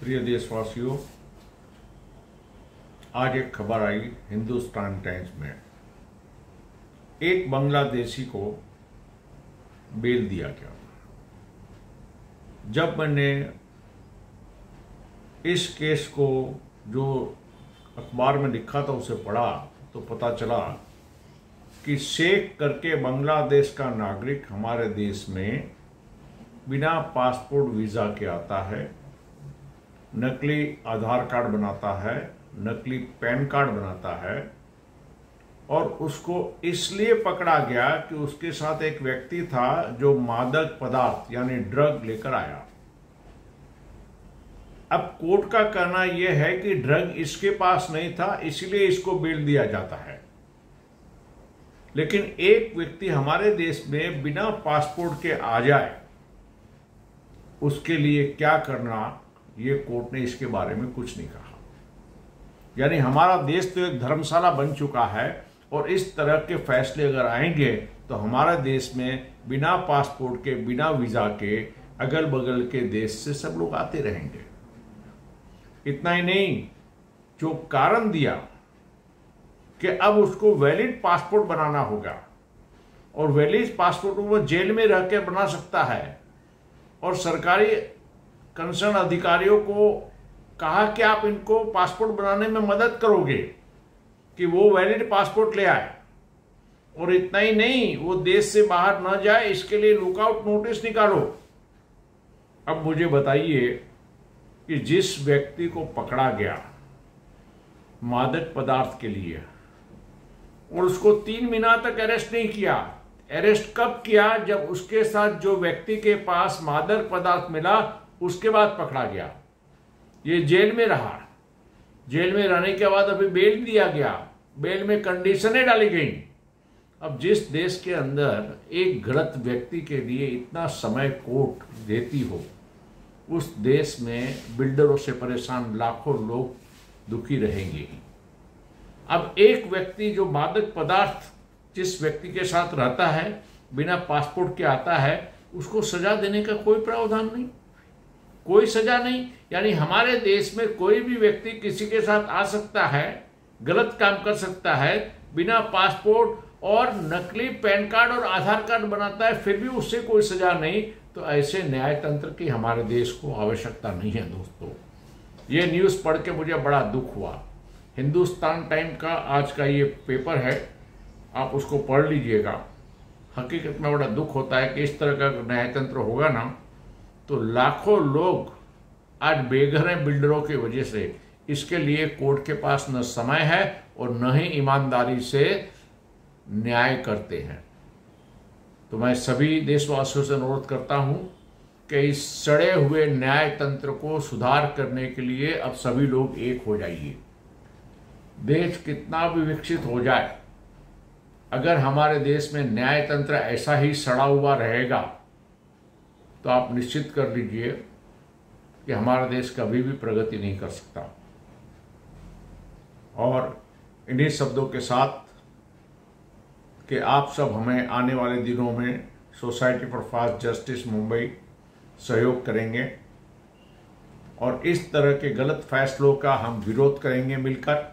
प्रिय देशवासियों, आज एक खबर आई हिंदुस्तान टाइम्स में। एक बांग्लादेशी को बेल दिया गया। जब मैंने इस केस को जो अखबार में लिखा था उसे पढ़ा तो पता चला कि शेख करके बांग्लादेश का नागरिक हमारे देश में बिना पासपोर्ट वीज़ा के आता है, नकली आधार कार्ड बनाता है, नकली पैन कार्ड बनाता है और उसको इसलिए पकड़ा गया कि उसके साथ एक व्यक्ति था जो मादक पदार्थ यानी ड्रग लेकर आया। अब कोर्ट का कहना यह है कि ड्रग इसके पास नहीं था, इसलिए इसको बेल दिया जाता है। लेकिन एक व्यक्ति हमारे देश में बिना पासपोर्ट के आ जाए, उसके लिए क्या करना, ये कोर्ट ने इसके बारे में कुछ नहीं कहा। यानी हमारा देश तो एक धर्मशाला बन चुका है और इस तरह के फैसले अगर आएंगे तो हमारे देश में बिना पासपोर्ट के, बिना वीजा के अगल बगल के देश से सब लोग आते रहेंगे। इतना ही नहीं, जो कारण दिया कि अब उसको वैलिड पासपोर्ट बनाना होगा और वैलिड पासपोर्ट वो जेल में रह के बना सकता है, और सरकारी कंसर्न अधिकारियों को कहा कि आप इनको पासपोर्ट बनाने में मदद करोगे कि वो वैलिड पासपोर्ट ले आए। और इतना ही नहीं, वो देश से बाहर न जाए इसके लिए लुकआउट नोटिस निकालो। अब मुझे बताइए कि जिस व्यक्ति को पकड़ा गया मादक पदार्थ के लिए और उसको 3 महीना तक अरेस्ट नहीं किया, अरेस्ट कब किया? जब उसके साथ जो व्यक्ति के पास मादक पदार्थ मिला उसके बाद पकड़ा गया। ये जेल में रहा, जेल में रहने के बाद अभी बेल दिया गया, बेल में कंडीशनें डाली गई। अब जिस देश के अंदर एक गलत व्यक्ति के लिए इतना समय कोर्ट देती हो, उस देश में बिल्डरों से परेशान लाखों लोग दुखी रहेंगे ही। अब एक व्यक्ति जो मादक पदार्थ जिस व्यक्ति के साथ रहता है, बिना पासपोर्ट के आता है, उसको सजा देने का कोई प्रावधान नहीं, कोई सजा नहीं। यानी हमारे देश में कोई भी व्यक्ति किसी के साथ आ सकता है, गलत काम कर सकता है, बिना पासपोर्ट और नकली पैन कार्ड और आधार कार्ड बनाता है, फिर भी उससे कोई सजा नहीं। तो ऐसे न्यायतंत्र की हमारे देश को आवश्यकता नहीं है। दोस्तों, ये न्यूज़ पढ़ के मुझे बड़ा दुख हुआ। हिंदुस्तान टाइम का आज का ये पेपर है, आप उसको पढ़ लीजिएगा। हकीकत में बड़ा दुख होता है कि इस तरह का न्यायतंत्र होगा ना तो लाखों लोग आज बेघर हैं बिल्डरों की वजह से। इसके लिए कोर्ट के पास न समय है और न ही ईमानदारी से न्याय करते हैं। तो मैं सभी देशवासियों से अनुरोध करता हूं कि इस सड़े हुए न्यायतंत्र को सुधार करने के लिए अब सभी लोग एक हो जाइए। देश कितना भी विकसित हो जाए, अगर हमारे देश में न्यायतंत्र ऐसा ही सड़ा हुआ रहेगा तो आप निश्चित कर लीजिए कि हमारा देश कभी भी प्रगति नहीं कर सकता। और इन्हीं शब्दों के साथ कि आप सब हमें आने वाले दिनों में society for fast justice Mumbai सहयोग करेंगे और इस तरह के गलत फैसलों का हम विरोध करेंगे मिलकर।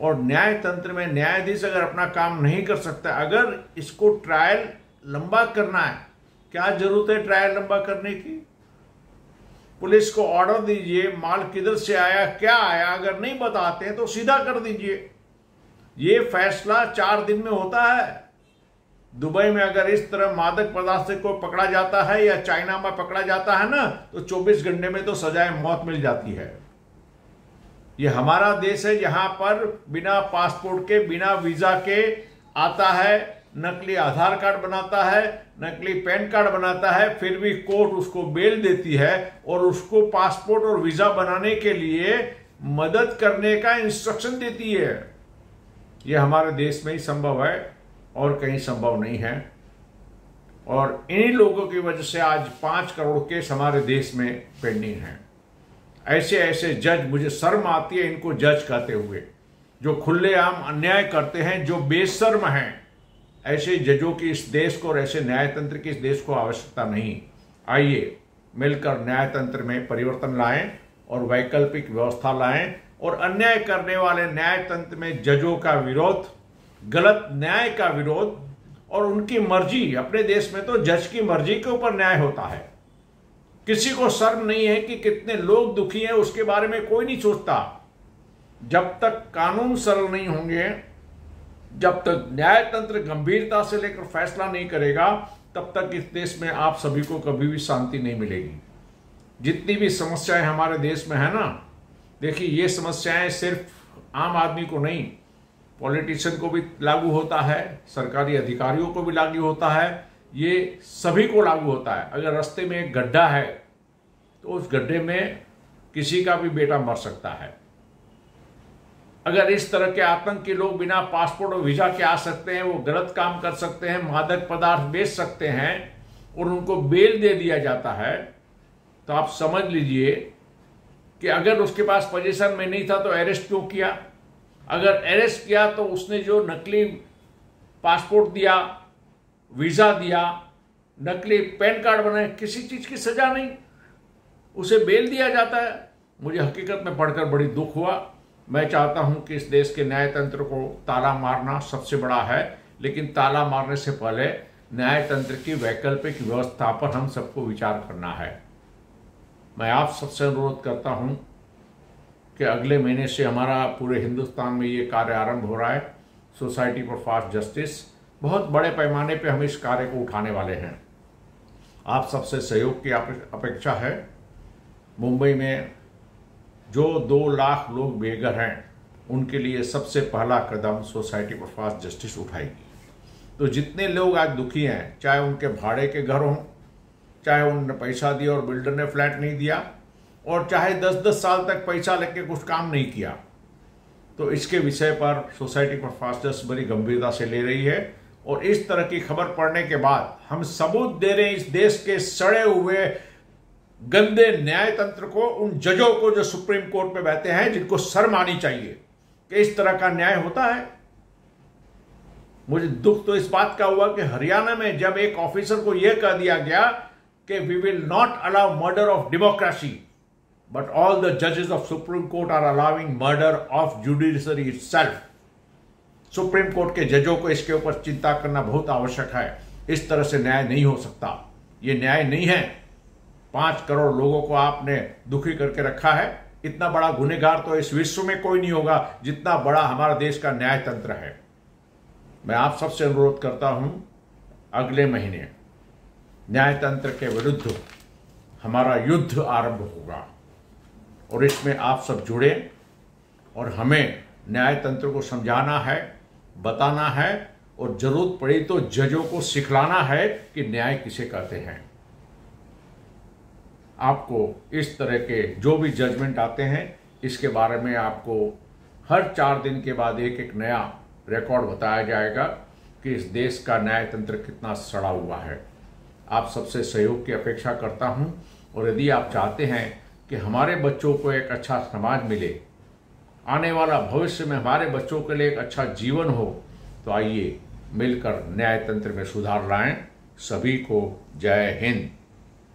और न्यायतंत्र में न्यायाधीश अगर अपना काम नहीं कर सकता, अगर इसको ट्रायल लंबा करना है, क्या जरूरत है ट्रायल लंबा करने की? पुलिस को ऑर्डर दीजिए, माल किधर से आया, क्या आया, अगर नहीं बताते हैं तो सीधा कर दीजिए। ये फैसला 4 दिन में होता है। दुबई में अगर इस तरह मादक पदार्थ से कोई पकड़ा जाता है या चाइना में पकड़ा जाता है ना, तो 24 घंटे में तो सजाए मौत मिल जाती है। ये हमारा देश है जहां पर बिना पासपोर्ट के, बिना वीजा के आता है, नकली आधार कार्ड बनाता है, नकली पैन कार्ड बनाता है, फिर भी कोर्ट उसको बेल देती है और उसको पासपोर्ट और वीजा बनाने के लिए मदद करने का इंस्ट्रक्शन देती है। यह हमारे देश में ही संभव है और कहीं संभव नहीं है। और इन्हीं लोगों की वजह से आज 5 करोड़ केस हमारे देश में पेंडिंग हैं। ऐसे ऐसे जज, मुझे शर्म आती है इनको जज कहते हुए, जो खुलेआम अन्याय करते हैं, जो बेशर्म हैं। ऐसे जजों की इस देश को और ऐसे न्यायतंत्र की इस देश को आवश्यकता नहीं। आइए मिलकर न्यायतंत्र में परिवर्तन लाएं और वैकल्पिक व्यवस्था लाएं और अन्याय करने वाले न्यायतंत्र में जजों का विरोध, गलत न्याय का विरोध और उनकी मर्जी, अपने देश में तो जज की मर्जी के ऊपर न्याय होता है। किसी को शर्म नहीं है कि कितने लोग दुखी हैं, उसके बारे में कोई नहीं सोचता। जब तक कानून सरल नहीं होंगे, जब तक न्यायतंत्र गंभीरता से लेकर फैसला नहीं करेगा, तब तक इस देश में आप सभी को कभी भी शांति नहीं मिलेगी। जितनी भी समस्याएं हमारे देश में है ना, देखिए ये समस्याएं सिर्फ आम आदमी को नहीं, पॉलिटिशियन को भी लागू होता है, सरकारी अधिकारियों को भी लागू होता है, ये सभी को लागू होता है। अगर रास्ते में एक गड्ढा है तो उस गड्ढे में किसी का भी बेटा मर सकता है। अगर इस तरह के आतंकी लोग बिना पासपोर्ट और वीजा के आ सकते हैं, वो गलत काम कर सकते हैं, मादक पदार्थ बेच सकते हैं और उनको बेल दे दिया जाता है, तो आप समझ लीजिए कि अगर उसके पास पोजीशन में नहीं था तो अरेस्ट क्यों किया। अगर अरेस्ट किया तो उसने जो नकली पासपोर्ट दिया, वीजा दिया, नकली पैन कार्ड बनाए, किसी चीज की सजा नहीं, उसे बेल दिया जाता है। मुझे हकीकत में पढ़कर बड़ी दुख हुआ। मैं चाहता हूं कि इस देश के न्यायतंत्र को ताला मारना सबसे बड़ा है, लेकिन ताला मारने से पहले न्यायतंत्र की वैकल्पिक व्यवस्था पर हम सबको विचार करना है। मैं आप सबसे अनुरोध करता हूं कि अगले महीने से हमारा पूरे हिंदुस्तान में ये कार्य आरंभ हो रहा है, सोसाइटी फॉर फास्ट जस्टिस। बहुत बड़े पैमाने पे हम इस कार्य को उठाने वाले हैं। आप सबसे सहयोग की अपेक्षा है। मुंबई में जो 2 लाख लोग बेघर हैं, उनके लिए सबसे पहला कदम सोसाइटी फॉर फास्ट जस्टिस उठाएगी। तो जितने लोग आज दुखी हैं, चाहे उनके भाड़े के घर हों, चाहे उन्होंने पैसा दिया और बिल्डर ने फ्लैट नहीं दिया, और चाहे 10-10 साल तक पैसा लेके कुछ काम नहीं किया, तो इसके विषय पर सोसाइटी फॉर फास्ट जस्टिस बड़ी गंभीरता से ले रही है। और इस तरह की खबर पढ़ने के बाद हम सबूत दे रहे हैं इस देश के सड़े हुए गंदे न्यायतंत्र को, उन जजों को जो सुप्रीम कोर्ट में बैठे हैं, जिनको शर्म आनी चाहिए कि इस तरह का न्याय होता है। मुझे दुख तो इस बात का हुआ कि हरियाणा में जब एक ऑफिसर को यह कह दिया गया कि we will not allow murder of democracy, but all the जजेस of Supreme Court are allowing murder of judiciary itself. Supreme Court के जजों को इसके ऊपर चिंता करना बहुत आवश्यक है। इस तरह से न्याय नहीं हो सकता, ये न्याय नहीं है। 5 करोड़ लोगों को आपने दुखी करके रखा है। इतना बड़ा गुनहगार तो इस विश्व में कोई नहीं होगा जितना बड़ा हमारा देश का न्यायतंत्र है। मैं आप सबसे अनुरोध करता हूं, अगले महीने न्यायतंत्र के विरुद्ध हमारा युद्ध आरंभ होगा और इसमें आप सब जुड़े और हमें न्यायतंत्र को समझाना है, बताना है और जरूरत पड़ी तो जजों को सिखलाना है कि न्याय किसे कहते हैं। आपको इस तरह के जो भी जजमेंट आते हैं, इसके बारे में आपको हर 4 दिन के बाद एक नया रिकॉर्ड बताया जाएगा कि इस देश का न्यायतंत्र कितना सड़ा हुआ है। आप सबसे सहयोग की अपेक्षा करता हूं और यदि आप चाहते हैं कि हमारे बच्चों को एक अच्छा समाज मिले, आने वाला भविष्य में हमारे बच्चों के लिए एक अच्छा जीवन हो, तो आइए मिलकर न्यायतंत्र में सुधार लाएं। सभी को जय हिंद।